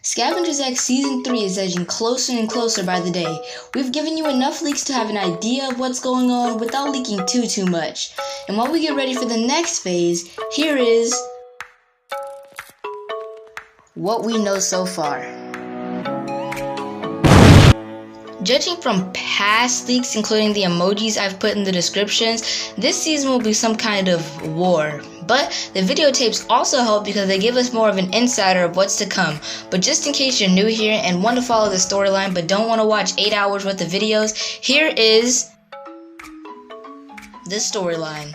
ScavengerX Season 3 is edging closer and closer by the day. We've given you enough leaks to have an idea of what's going on without leaking too much. And while we get ready for the next phase, here is what we know so far. Judging from past leaks, including the emojis I've put in the descriptions, this season will be some kind of war. But the videotapes also help because they give us more of an insider of what's to come. But just in case you're new here and want to follow the storyline but don't want to watch 8 hours worth of videos, here is the storyline.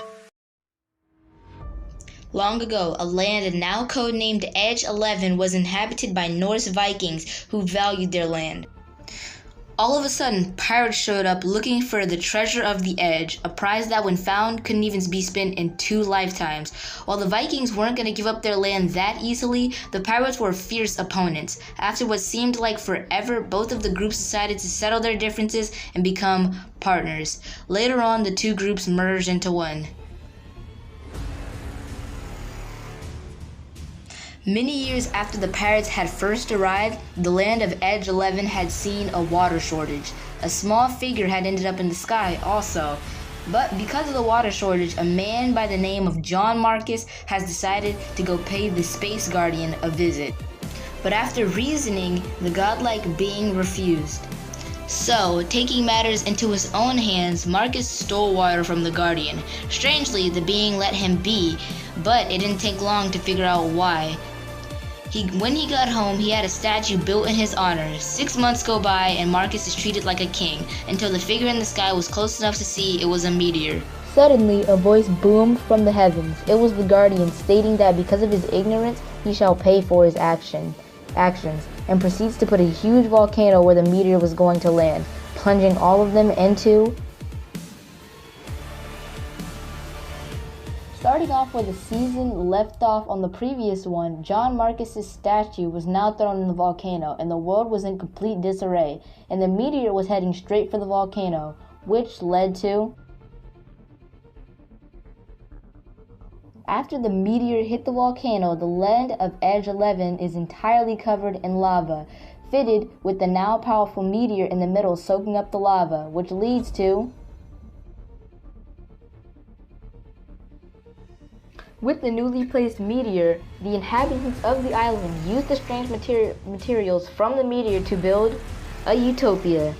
Long ago, a land now codenamed Edge 11 was inhabited by Norse Vikings who valued their land. All of a sudden, pirates showed up looking for the treasure of the Edge, a prize that when found couldn't even be spent in 2 lifetimes. While the Vikings weren't going to give up their land that easily, the pirates were fierce opponents. After what seemed like forever, both of the groups decided to settle their differences and become partners. Later on, the 2 groups merged into one. Many years after the pirates had first arrived, the land of Edge 11 had seen a water shortage. A small figure had ended up in the sky also. But because of the water shortage, a man by the name of John Marcus has decided to go pay the Space Guardian a visit. But after reasoning, the godlike being refused. So, taking matters into his own hands, Marcus stole water from the Guardian. Strangely, the being let him be, but it didn't take long to figure out why. When he got home, he had a statue built in his honor. 6 months go by and Marcus is treated like a king, until the figure in the sky was close enough to see it was a meteor. Suddenly, a voice boomed from the heavens. It was the Guardian, stating that because of his ignorance, he shall pay for his actions, and proceeds to put a huge volcano where the meteor was going to land, plunging all of them into... Starting off where the season left off on the previous one, John Marcus's statue was now thrown in the volcano, and the world was in complete disarray, and the meteor was heading straight for the volcano, which led to... After the meteor hit the volcano, the land of Edge 11 is entirely covered in lava, fitted with the now powerful meteor in the middle soaking up the lava, which leads to... With the newly placed meteor, the inhabitants of the island used the strange materials from the meteor to build a utopia,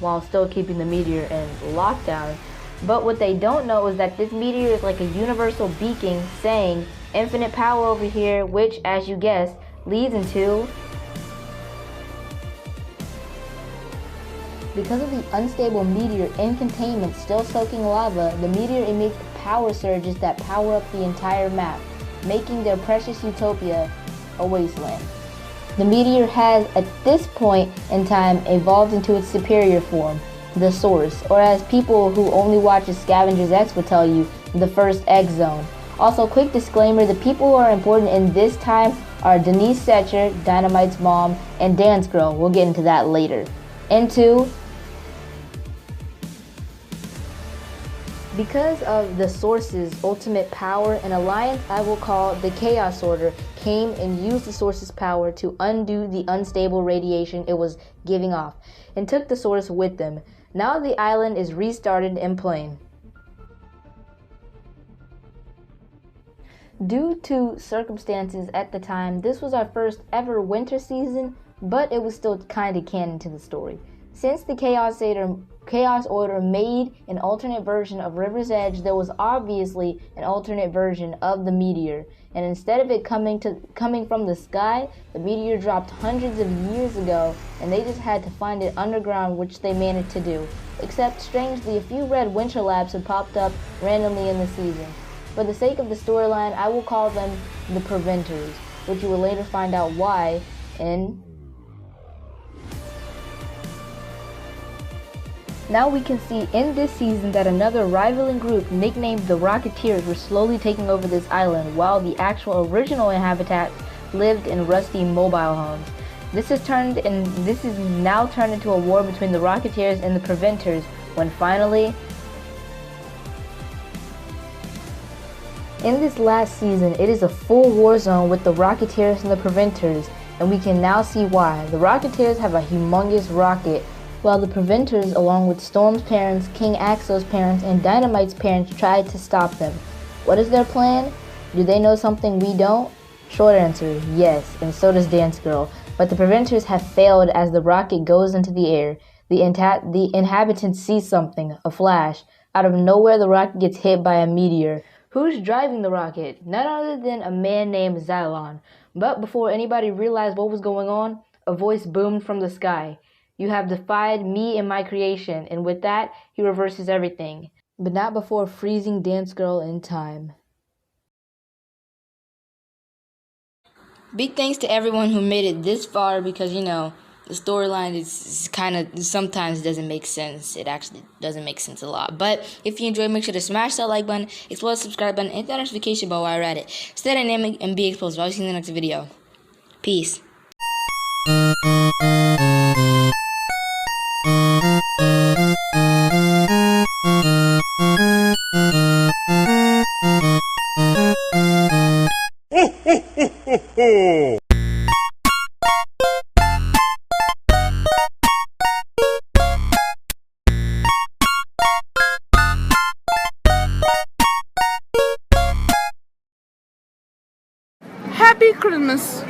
while still keeping the meteor in lockdown. But what they don't know is that this meteor is like a universal beacon saying, infinite power over here, which, as you guessed, leads into... Because of the unstable meteor in containment still soaking lava, the meteor emits power surges that power up the entire map, making their precious utopia a wasteland. The meteor has, at this point in time, evolved into its superior form, the Source, or as people who only watch ScavengerX would tell you, the first X Zone. Also, quick disclaimer, the people who are important in this time are Denise Setcher, Dynamite's mom, and Dance Girl. We'll get into that later. Because of the Source's ultimate power, an alliance I will call the Chaos Order came and used the Source's power to undo the unstable radiation it was giving off, and took the Source with them. Now the island is restarted and playing. Due to circumstances at the time, this was our first ever winter season, but it was still kinda canon to the story. Since the Chaos Order made an alternate version of River's Edge, there was obviously an alternate version of the meteor, and instead of it coming from the sky, the meteor dropped hundreds of years ago, and they just had to find it underground, which they managed to do. Except, strangely, a few red winter labs had popped up randomly in the season. For the sake of the storyline, I will call them the Preventers, which you will later find out why in... Now we can see in this season that another rivaling group nicknamed the Rocketeers were slowly taking over this island, while the actual original inhabitants lived in rusty mobile homes. This is now turned into a war between the Rocketeers and the Preventers, when finally... In this last season, it is a full war zone with the Rocketeers and the Preventers. and we can now see why. The Rocketeers have a humongous rocket, while the Preventers, along with Storm's parents, King Axel's parents, and Dynamite's parents, tried to stop them. What is their plan? Do they know something we don't? Short answer, yes, and so does Dance Girl. But the Preventers have failed as the rocket goes into the air. The inhabitants see something, a flash. Out of nowhere, the rocket gets hit by a meteor. Who's driving the rocket? None other than a man named Xylon. But before anybody realized what was going on, a voice boomed from the sky. You have defied me and my creation, and with that, he reverses everything. But not before freezing Dance Girl in time. Big thanks to everyone who made it this far, because, you know, the storyline is kind of sometimes doesn't make sense. It actually doesn't make sense a lot. But if you enjoyed, make sure to smash that like button, explode the subscribe button, and hit that notification bell while you're at it. Stay dynamic and be explosive. I'll see you in the next video. Peace. Happy Christmas.